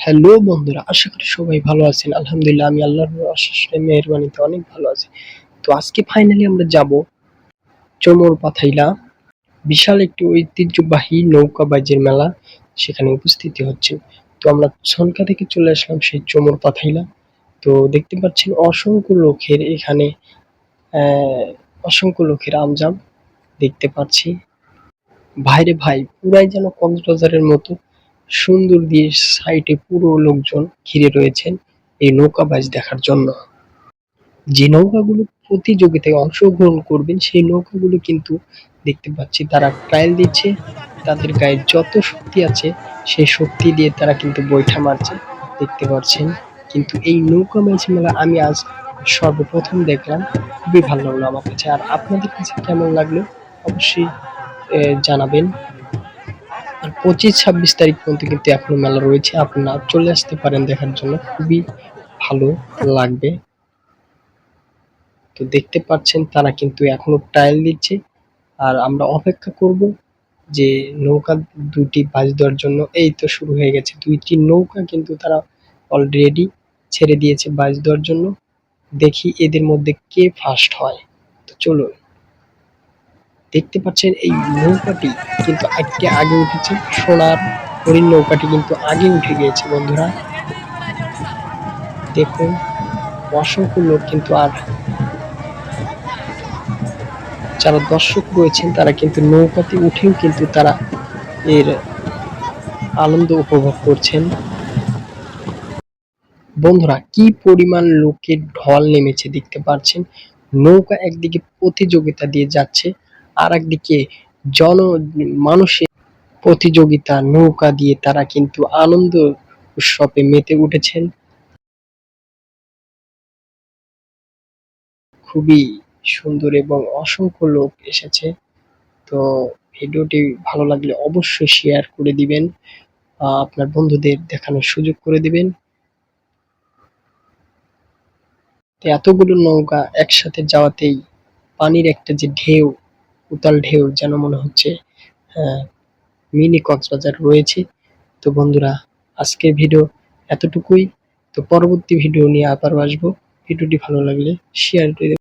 Hello বন্ধুরা, আশা করি সবাই ভালো আছেন। আলহামদুলিল্লাহ আমি আল্লাহর অশেষ মেহেরবানিতে অনেক ভালো আছি। তো আজকে ফাইনালি আমরা যাব চমর পাথাইলা। বিশাল একটি ঐতিহ্যবাহী নৌকাবাইজের মেলা সেখানে উপস্থিতি হচ্ছে। তো আমরা ছনকা থেকে চলে আসলাম সেই চমর পাথাইলা। তো দেখতে পাচ্ছেন অসংখ্য লোকের এখানে অসংখ্য লোকের আমজাম দেখতে পাচ্ছি। ভাইরে ভাই, পুরাই যেন কক্সবাজারের মতো সুন্দর দিয়ে সাইডে পুরো লোকজন ঘিরে রয়েছেন এই নৌকাবাইজ দেখার জন্য। যে নৌকাগুলো প্রতিযোগিতায় অংশগ্রহণ করবেন সেই নৌকাগুলো কিন্তু দেখতে পাচ্ছি তারা ট্রায়াল দিচ্ছে। তাদের গায়ে যত শক্তি আছে সেই শক্তি দিয়ে তারা কিন্তু বৈঠা মারছে, দেখতে পাচ্ছেন। কিন্তু এই নৌকাবাইজ মেলা আমি আজ সর্বপ্রথম দেখলাম, খুবই ভালো লাগলো আমার কাছে। আর আপনাদের কাছে কেমন লাগলো অবশ্যই জানাবেন। আর 25-26 তারিখ পর্যন্ত কিন্তু এখনো মেলা রয়েছে, আপনারা চলে আসতে পারেন দেখার জন্য, খুবই ভালো লাগবে। তো দেখতে পাচ্ছেন তারা কিন্তু এখনো ট্রায়াল দিচ্ছে, আর আমরা অপেক্ষা করব যে নৌকা দুটি বাজ দেওয়ার জন্য। এই তো শুরু হয়ে গেছে, দুইটি নৌকা কিন্তু তারা অলরেডি ছেড়ে দিয়েছে বাজ দেওয়ার জন্য। দেখি এদের মধ্যে কে ফার্স্ট হয়। তো চলো, দেখতে পাচ্ছেন এই নৌকাটি কিন্তু আগে উঠেছে। সোনার হরিণ নৌকাটি কিন্তু আগে উঠে গিয়েছে বন্ধুরা, দেখুন। অসংখ্য লোক কিন্তু, আর যারা দর্শক রয়েছেন তারা কিন্তু নৌকাতে উঠেও কিন্তু তারা এর আনন্দ উপভোগ করছেন। বন্ধুরা, কি পরিমাণ লোকের ঢল নেমেছে দেখতে পাচ্ছেন। নৌকা একদিকে প্রতিযোগিতা দিয়ে যাচ্ছে, আর একদিকে মানুষের প্রতিযোগিতা নৌকা দিয়ে তারা কিন্তু আনন্দ উৎসবে মেতে উঠেছেন। খুবই সুন্দর এবং অসংখ্য লোক এসেছে। তো ভিডিওটি ভালো লাগলে অবশ্যই শেয়ার করে দিবেন, আপনার বন্ধুদের দেখানোর সুযোগ করে দিবেন। তো এতগুলো নৌকা একসাথে যাওয়াতেই পানির একটা যে ঢেউ, উতাল ঢেউ, যেন মনে হচ্ছে মিনি কক্সবাজার রয়েছে। তো বন্ধুরা, আজকের ভিডিও এতটুকুই। তো পরবর্তী ভিডিও নিয়ে আবারও আসবো। ভিডিওটি ভালো লাগলে শেয়ার করে